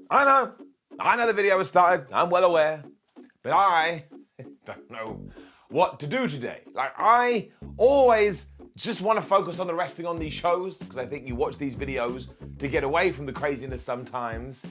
I know the video has started, I'm well aware, but I don't know what to do today. Like, I always just want to focus on the wrestling on these shows, because I think you watch these videos to get away from the craziness sometimes.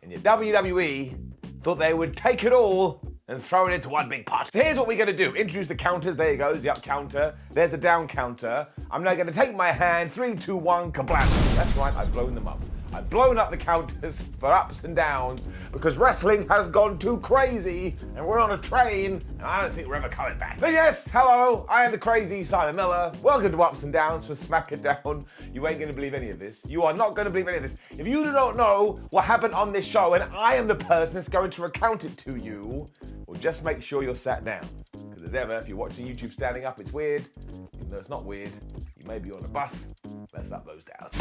And your WWE thought they would take it all and throw it into one big pot. So here's what we're going to do. Introduce the counters. There you go. There's the up counter. There's the down counter. I'm now going to take my hand. 3, 2, 1, kablam. That's right. I've blown them up. I've blown up the counters for ups and downs because wrestling has gone too crazy and we're on a train and I don't think we're ever coming back. But yes, hello, I am the crazy Simon Miller. Welcome to Ups and Downs for Smackdown. You ain't gonna believe any of this. You are not gonna believe any of this. If you don't know what happened on this show and I am the person that's going to recount it to you, well, just make sure you're sat down. Because as ever, if you're watching YouTube standing up, it's weird. Even though it's not weird, you may be on a bus. Let's up those downs.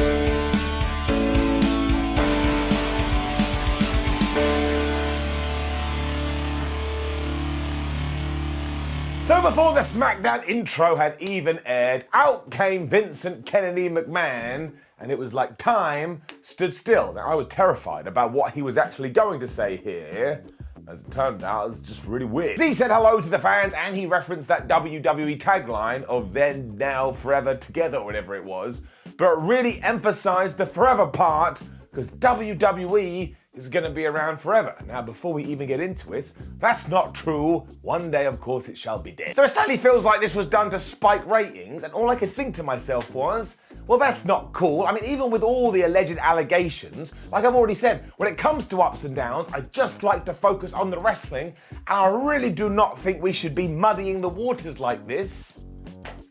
So before the Smackdown intro had even aired, out came Vincent Kennedy McMahon, and it was like time stood still. Now, I was terrified about what he was actually going to say here. As it turned out, it was just really weird. He said hello to the fans, and he referenced that WWE tagline of then, now, forever, together, or whatever it was, but really emphasized the forever part, because WWE is going to be around forever. Now, before we even get into it, that's not true. One day, of course, it shall be dead. So it certainly feels like this was done to spike ratings, and all I could think to myself was, well, that's not cool. I mean, even with all the alleged allegations, like I've already said, when it comes to ups and downs, I just like to focus on the wrestling, and I really do not think we should be muddying the waters like this.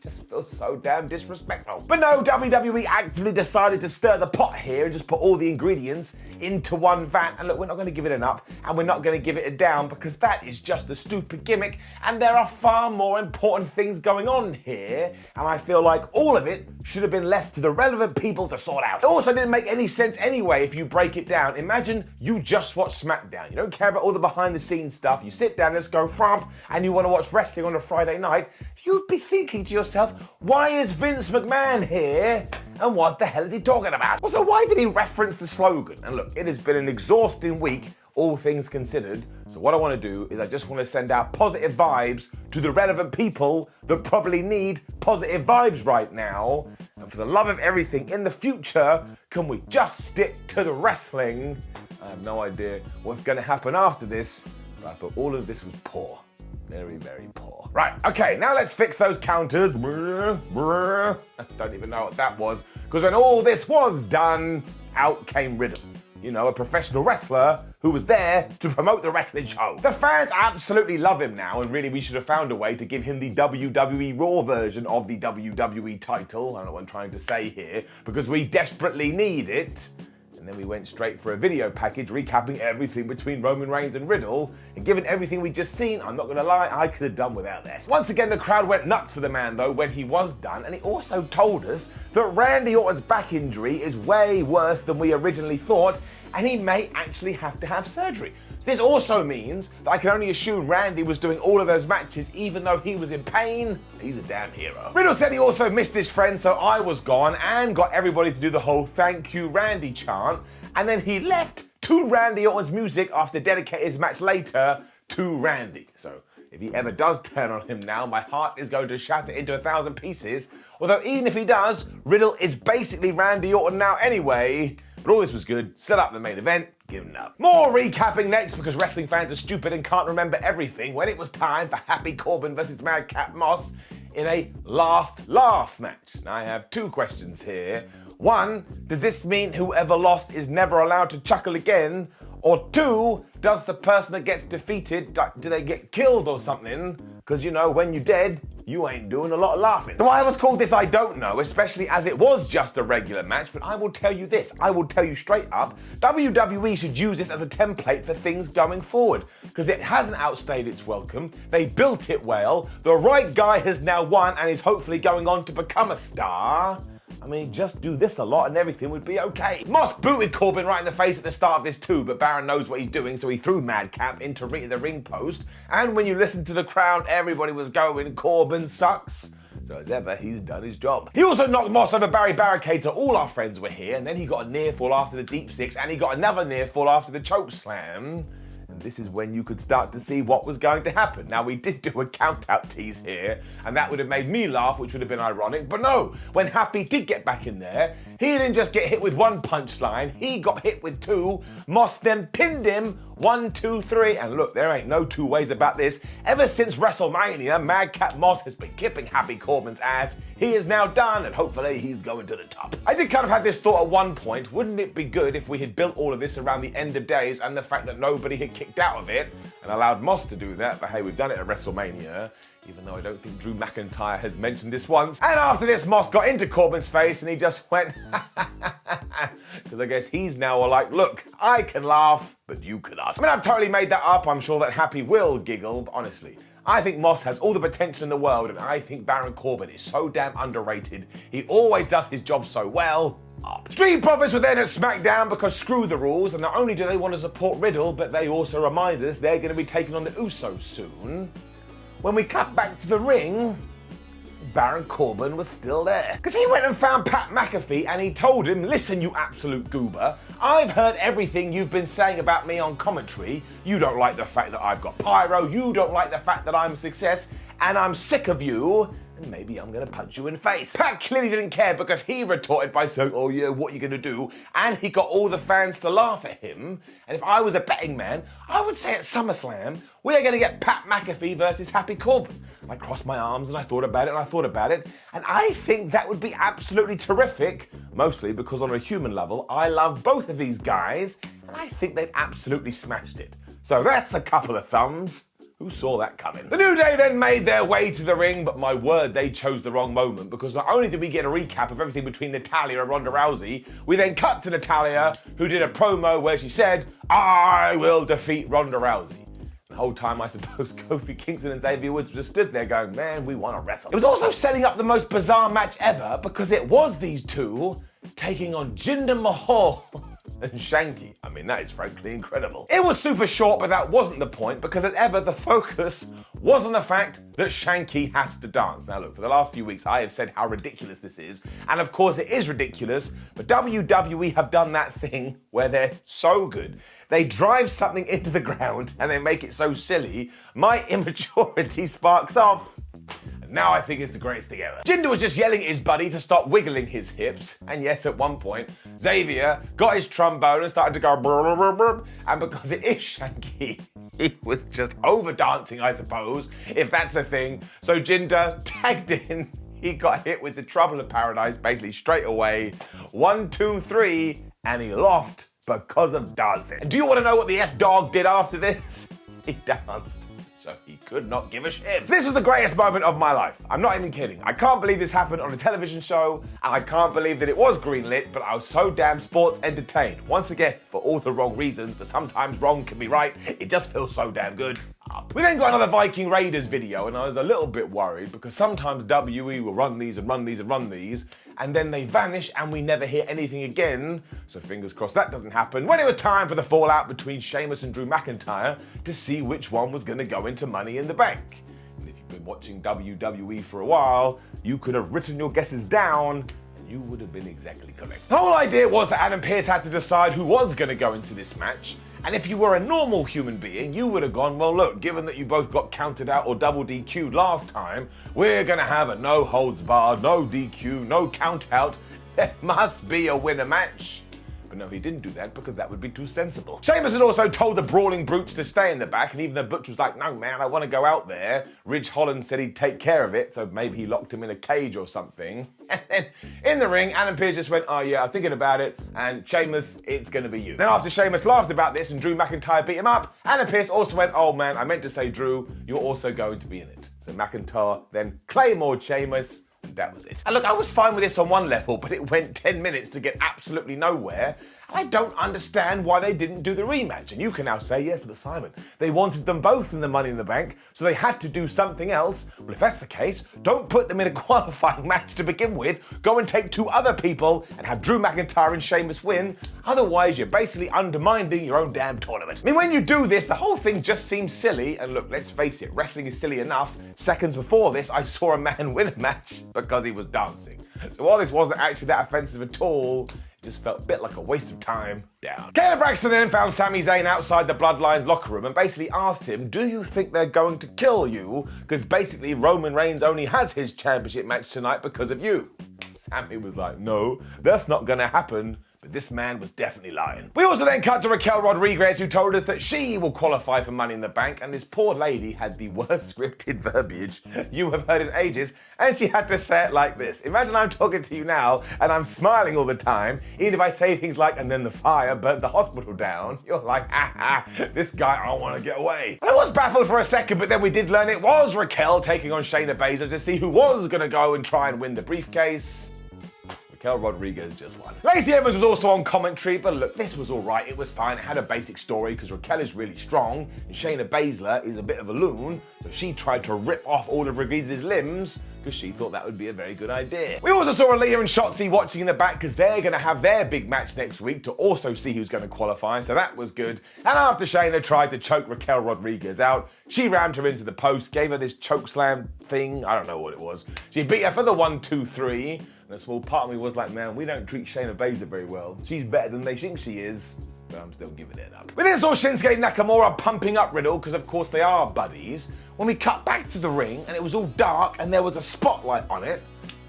Just feels so damn disrespectful. But no, WWE actively decided to stir the pot here and just put all the ingredients into one vat. And look, we're not going to give it an up and we're not going to give it a down because that is just a stupid gimmick and there are far more important things going on here. And I feel like all of it should have been left to the relevant people to sort out. It also didn't make any sense anyway if you break it down. Imagine you just watch SmackDown. You don't care about all the behind the scenes stuff. You sit down, let's go frump, and you want to watch wrestling on a Friday night. You'd be thinking to yourself, why is Vince McMahon here? And what the hell is he talking about? Also, why did he reference the slogan? And look, it has been an exhausting week, all things considered. So what I want to do is I just want to send out positive vibes to the relevant people that probably need positive vibes right now. And for the love of everything, in the future, can we just stick to the wrestling? I have no idea what's going to happen after this, but I thought all of this was poor. Very, very poor. Right, okay, now let's fix those counters. I don't even know what that was, because when all this was done, out came Riddle. You know, a professional wrestler who was there to promote the wrestling show. The fans absolutely love him now, and really we should have found a way to give him the WWE Raw version of the WWE title. I don't know what I'm trying to say here, because we desperately need it. And then we went straight for a video package recapping everything between Roman Reigns and Riddle. And given everything we just seen, I'm not gonna lie, I could have done without that. Once again, the crowd went nuts for the man though when he was done. And he also told us that Randy Orton's back injury is way worse than we originally thought. And he may actually have to have surgery. This also means that I can only assume Randy was doing all of those matches even though he was in pain. He's a damn hero. Riddle said he also missed his friend, so I was gone and got everybody to do the whole thank you Randy chant. And then he left to Randy Orton's music after dedicating his match later to Randy. So if he ever does turn on him now, my heart is going to shatter into 1,000 pieces. Although even if he does, Riddle is basically Randy Orton now anyway. But all this was good. Set up the main event. Given up. More recapping next because wrestling fans are stupid and can't remember everything when it was time for Happy Corbin versus Madcap Moss in a last laugh match. Now I have two questions here. One, does this mean whoever lost is never allowed to chuckle again? Or two, does the person that gets defeated, do they get killed or something? Because you know, when you're dead, you ain't doing a lot of laughing. So why I was called this, I don't know, especially as it was just a regular match, but I will tell you this, I will tell you straight up, WWE should use this as a template for things going forward, because it hasn't outstayed its welcome, they built it well, the right guy has now won and is hopefully going on to become a star. I mean, just do this a lot and everything would be okay. Moss booted Corbin right in the face at the start of this too, but Baron knows what he's doing, so he threw Madcap into the ring post. And when you listen to the crowd, everybody was going, Corbin sucks. So as ever, he's done his job. He also knocked Moss over Barry Barricade, so all our friends were here, and then he got a near fall after the deep six, and he got another near fall after the choke slam. And this is when you could start to see what was going to happen. Now, we did do a count-out tease here, and that would have made me laugh, which would have been ironic. But no, when Happy did get back in there, he didn't just get hit with one punchline, he got hit with two. Moss then pinned him, 1, 2, 3. And look, there ain't no two ways about this. Ever since WrestleMania, Madcap Moss has been kicking Happy Corbin's ass. He is now done, and hopefully he's going to the top. I did kind of have this thought at one point, wouldn't it be good if we had built all of this around the end of days and the fact that nobody had kicked out of it and allowed Moss to do that, but hey, we've done it at WrestleMania, even though I don't think Drew McIntyre has mentioned this once. And after this, Moss got into Corbin's face and he just went, because I guess he's now like, look, I can laugh, but you cannot. I mean, I've totally made that up. I'm sure that Happy will giggle, but honestly, I think Moss has all the potential in the world, and I think Baron Corbin is so damn underrated. He always does his job so well. Street Profits were then at SmackDown because screw the rules, and not only do they want to support Riddle, but they also remind us they're going to be taking on the Usos soon. When we cut back to the ring, Baron Corbin was still there. Because he went and found Pat McAfee and he told him, listen, you absolute goober, I've heard everything you've been saying about me on commentary. You don't like the fact that I've got pyro, you don't like the fact that I'm a success, and I'm sick of you, and maybe I'm gonna punch you in the face. Pat clearly didn't care because he retorted by saying, oh yeah, what are you gonna do? And he got all the fans to laugh at him. And if I was a betting man, I would say at SummerSlam, we're gonna get Pat McAfee versus Happy Corbin. I crossed my arms and I thought about it and I thought about it. And I think that would be absolutely terrific, mostly because on a human level, I love both of these guys and I think they'd absolutely smashed it. So that's a couple of thumbs. Who saw that coming? The New Day then made their way to the ring, but my word, they chose the wrong moment because not only did we get a recap of everything between Natalya and Ronda Rousey, we then cut to Natalya, who did a promo where she said, I will defeat Ronda Rousey. The whole time, I suppose, Kofi Kingston and Xavier Woods just stood there going, man, we want to wrestle. It was also setting up the most bizarre match ever because it was these two taking on Jinder Mahal and Shanky. I mean, that is frankly incredible. It was super short, but that wasn't the point because as ever, the focus was on the fact that Shanky has to dance. Now look, for the last few weeks, I have said how ridiculous this is. And of course it is ridiculous, but WWE have done that thing where they're so good. They drive something into the ground and they make it so silly, my immaturity sparks off. Now I think it's the greatest thing ever. Jinder was just yelling at his buddy to stop wiggling his hips. And yes, at one point, Xavier got his trombone and started to go brr, brr, brr, and because it is Shanky, he was just over dancing, I suppose, if that's a thing. So Jinder tagged in. He got hit with the Trouble of Paradise basically straight away. 1, 2, 3, and he lost because of dancing. And do you want to know what the S-Dog did after this? He danced. So he could not give a shit. This was the greatest moment of my life. I'm not even kidding. I can't believe this happened on a television show, and I can't believe that it was greenlit, but I was so damn sports entertained. Once again, for all the wrong reasons, but sometimes wrong can be right. It just feels so damn good. We then got another Viking Raiders video, and I was a little bit worried because sometimes WWE will run these and run these and run these, and then they vanish and we never hear anything again. So fingers crossed that doesn't happen. When it was time for the fallout between Sheamus and Drew McIntyre to see which one was going to go into Money in the Bank. And if you've been watching WWE for a while, you could have written your guesses down and you would have been exactly correct. The whole idea was that Adam Pearce had to decide who was going to go into this match. And if you were a normal human being, you would have gone, well, look, given that you both got counted out or double DQ'd last time, we're going to have a no holds barred, no DQ, no count out. There must be a winner match. But no, he didn't do that because that would be too sensible. Sheamus had also told the Brawling Brutes to stay in the back, and even though Butch was like, no, man, I want to go out there, Ridge Holland said he'd take care of it, so maybe he locked him in a cage or something. And then in the ring, Adam Pearce just went, oh yeah, I'm thinking about it, and Sheamus, it's going to be you. Then after Sheamus laughed about this and Drew McIntyre beat him up, Adam Pearce also went, oh man, I meant to say Drew, you're also going to be in it. So McIntyre then Claymore'd Sheamus, and that was it. And look, I was fine with this on one level, but it went 10 minutes to get absolutely nowhere. I don't understand why they didn't do the rematch. And you can now say, yes, but Simon, they wanted them both in the Money in the Bank, so they had to do something else. Well, if that's the case, don't put them in a qualifying match to begin with. Go and take two other people and have Drew McIntyre and Sheamus win. Otherwise, you're basically undermining your own damn tournament. I mean, when you do this, the whole thing just seems silly. And look, let's face it, wrestling is silly enough. Seconds before this, I saw a man win a match because he was dancing. So while this wasn't actually that offensive at all, it just felt a bit like a waste of time. Down. Kayla Braxton then found Sami Zayn outside the Bloodline's locker room and basically asked him, do you think they're going to kill you? Because basically Roman Reigns only has his championship match tonight because of you. Sami was like, no, that's not going to happen. But this man was definitely lying. We also then cut to Raquel Rodriguez, who told us that she will qualify for Money in the Bank, and this poor lady had the worst scripted verbiage you have heard in ages, and she had to say it like this. Imagine I'm talking to you now, and I'm smiling all the time, even if I say things like, and then the fire burnt the hospital down. You're like, this guy, I want to get away. And I was baffled for a second, but then we did learn it was Raquel taking on Shayna Baszler to see who was going to go and try and win the briefcase. Raquel Rodriguez just won. Lacey Evans was also on commentary, but look, this was all right. It was fine. It had a basic story because Raquel is really strong and Shayna Baszler is a bit of a loon, so she tried to rip off all of Rodriguez's limbs because she thought that would be a very good idea. We also saw Aaliyah and Shotzi watching in the back because they're going to have their big match next week to also see who's going to qualify, so that was good. And after Shayna tried to choke Raquel Rodriguez out, she rammed her into the post, gave her this choke slam thing. I don't know what it was. She beat her for the 1, 2, 3. And a small part of me was like, man, we don't treat Shayna Baszler very well. She's better than they think she is, but I'm still giving it up. We then saw Shinsuke Nakamura pumping up Riddle, because of course they are buddies, when we cut back to the ring and it was all dark and there was a spotlight on it.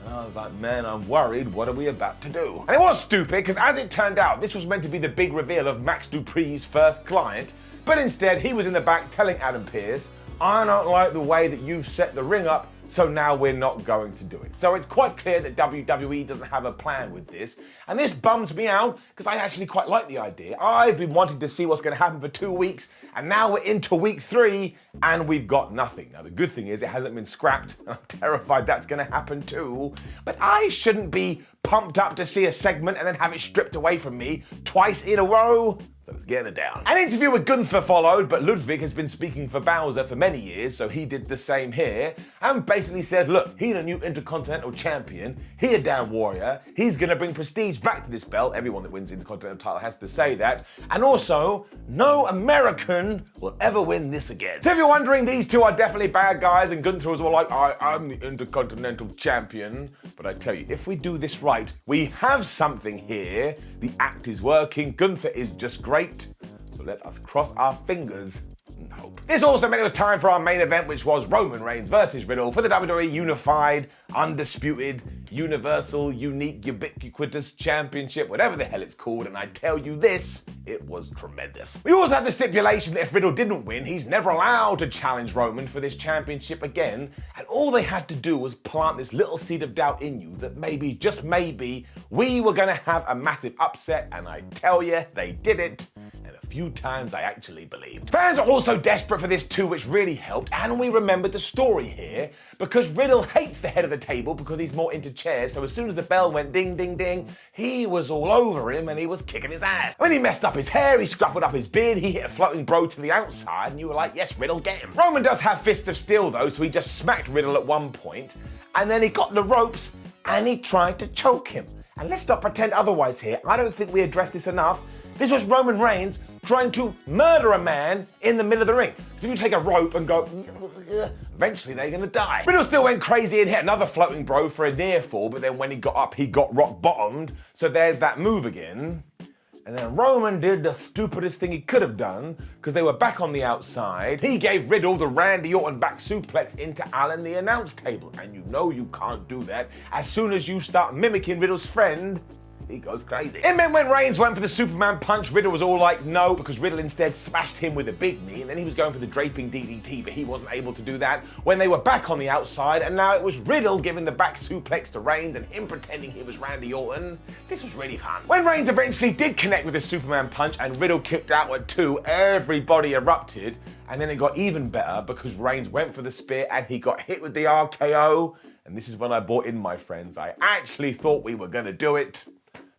And I was like, man, I'm worried, what are we about to do? And it was stupid, because as it turned out, this was meant to be the big reveal of Max Dupree's first client, but instead he was in the back telling Adam Pearce, I don't like the way that you've set the ring up, so now we're not going to do it. So it's quite clear that WWE doesn't have a plan with this, and this bums me out because I actually quite like the idea. I've been wanting to see what's going to happen for 2 weeks, and now we're into week 3 and we've got nothing. Now the good thing is it hasn't been scrapped, and I'm terrified that's going to happen too, but I shouldn't be pumped up to see a segment and then have it stripped away from me twice in a row. So let's get it down. An interview with Gunther followed, but Ludwig has been speaking for Bowser for many years, so he did the same here, and basically said, look, he's a new Intercontinental Champion, he a damn warrior, he's gonna bring prestige back to this belt, everyone that wins the Intercontinental title has to say that, and also, no American will ever win this again. So if you're wondering, these two are definitely bad guys, and Gunther was all like, I'm the Intercontinental Champion, but I tell you, if we do this right, we have something here, the act is working, Gunther is just great, so let us cross our fingers and hope. This also meant it was time for our main event, which was Roman Reigns versus Riddle for the WWE Unified, Undisputed, Universal, Unique, Ubiquitous Championship, whatever the hell it's called, and I tell you this, it was tremendous. We also had the stipulation that if Riddle didn't win, he's never allowed to challenge Roman for this championship again, and all they had to do was plant this little seed of doubt in you that maybe, just maybe, we were gonna have a massive upset, and I tell you, they did it. Few times I actually believed. Fans are also desperate for this too, which really helped, and we remembered the story here, because Riddle hates the head of the table because he's more into chairs, so as soon as the bell went ding, ding, ding, he was all over him and he was kicking his ass. When he messed up his hair, he scruffled up his beard, he hit a floating bro to the outside, and you were like, yes, Riddle, get him. Roman does have fists of steel though, so he just smacked Riddle at one point, and then he got the ropes and he tried to choke him. And let's not pretend otherwise here, I don't think we addressed this enough. This was Roman Reigns trying to murder a man in the middle of the ring. So if you take a rope and go, eventually they're gonna die. Riddle still went crazy and hit another floating bro for a near fall, but then when he got up, he got rock bottomed. So there's that move again. And then Roman did the stupidest thing he could have done, because they were back on the outside. He gave Riddle the Randy Orton back suplex into Alan the announce table. And you know you can't do that. As soon as you start mimicking Riddle's friend, he goes crazy. It meant when Reigns went for the Superman punch, Riddle was all like, no, because Riddle instead smashed him with a big knee, and then he was going for the draping DDT, but he wasn't able to do that when they were back on the outside, and now it was Riddle giving the back suplex to Reigns and him pretending he was Randy Orton. This was really fun. When Reigns eventually did connect with the Superman punch and Riddle kicked out at 2, everybody erupted, and then it got even better because Reigns went for the spear and he got hit with the RKO, and this is when I bought in, my friends. I actually thought we were gonna do it.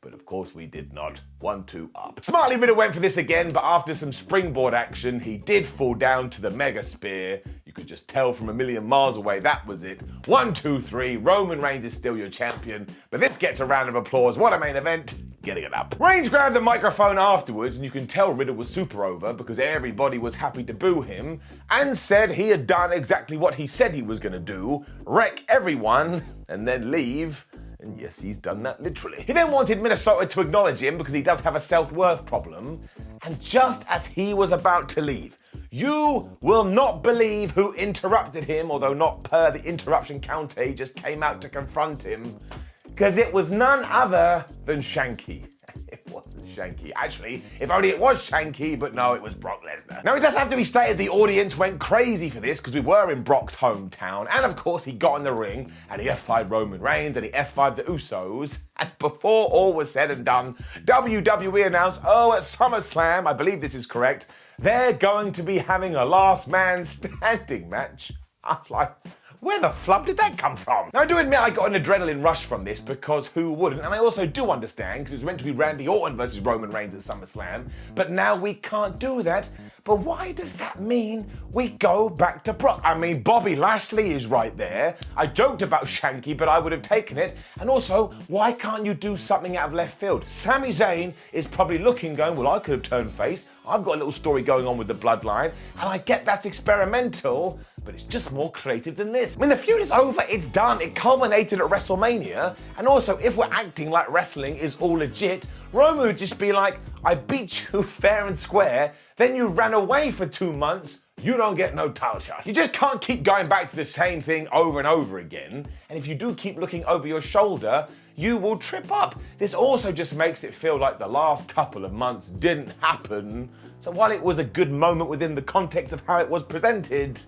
But of course we did not. 1-2 up. Smartly, Riddle went for this again, but after some springboard action, he did fall down to the mega spear. You could just tell from a million miles away that was it. 1, 2, 3. Roman Reigns is still your champion, but this gets a round of applause. What a main event. Getting it up. Reigns grabbed the microphone afterwards, and you can tell Riddle was super over because everybody was happy to boo him, and said he had done exactly what he said he was going to do, wreck everyone, and then leave. And yes, he's done that literally. He then wanted Minnesota to acknowledge him because he does have a self-worth problem. And just as he was about to leave, you will not believe who interrupted him, although not per the interruption counter, he just came out to confront him. Because it was none other than Shanky. It wasn't Shanky. Actually, if only it was Shanky, but no, it was Brock Lesnar. Now, it does have to be stated the audience went crazy for this because we were in Brock's hometown, and of course he got in the ring and he F5'd Roman Reigns and he F5'd the Usos, and before all was said and done, WWE announced, at SummerSlam, I believe this is correct, they're going to be having a last man standing match. I was like, where the flub did that come from? Now, I do admit I got an adrenaline rush from this because who wouldn't? And I also do understand because it was meant to be Randy Orton versus Roman Reigns at SummerSlam, but now we can't do that. But why does that mean we go back to Brock? I mean, Bobby Lashley is right there. I joked about Shanky, but I would have taken it. And also, why can't you do something out of left field? Sami Zayn is probably looking, going, well, I could have turned face. I've got a little story going on with the bloodline, and I get that's experimental, but it's just more creative than this. I mean, the feud is over, it's done, it culminated at WrestleMania, and also, if we're acting like wrestling is all legit, Roman would just be like, I beat you fair and square, then you ran away for 2 months, you don't get no title shot. You just can't keep going back to the same thing over and over again, and if you do keep looking over your shoulder, you will trip up. This also just makes it feel like the last couple of months didn't happen, so while it was a good moment within the context of how it was presented,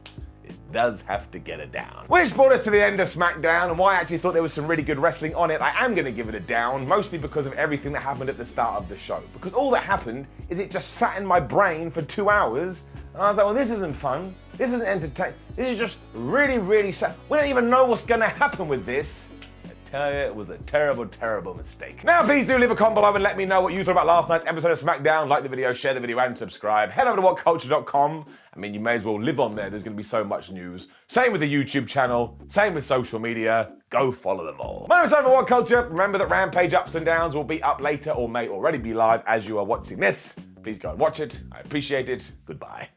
it does have to get a down. Which brought us to the end of SmackDown, and why I actually thought there was some really good wrestling on it, I am going to give it a down, mostly because of everything that happened at the start of the show. Because all that happened is it just sat in my brain for 2 hours, and I was like, well, this isn't fun, this isn't entertaining, this is just really, really sad. We don't even know what's going to happen with this. It was a terrible, terrible mistake. Now, please do leave a comment below and let me know what you thought about last night's episode of SmackDown. Like the video, share the video, and subscribe. Head over to WhatCulture.com. I mean, you may as well live on there. There's going to be so much news. Same with the YouTube channel. Same with social media. Go follow them all. My name is Simon What Culture. Remember that Rampage Ups and Downs will be up later or may already be live as you are watching this. Please go and watch it. I appreciate it. Goodbye.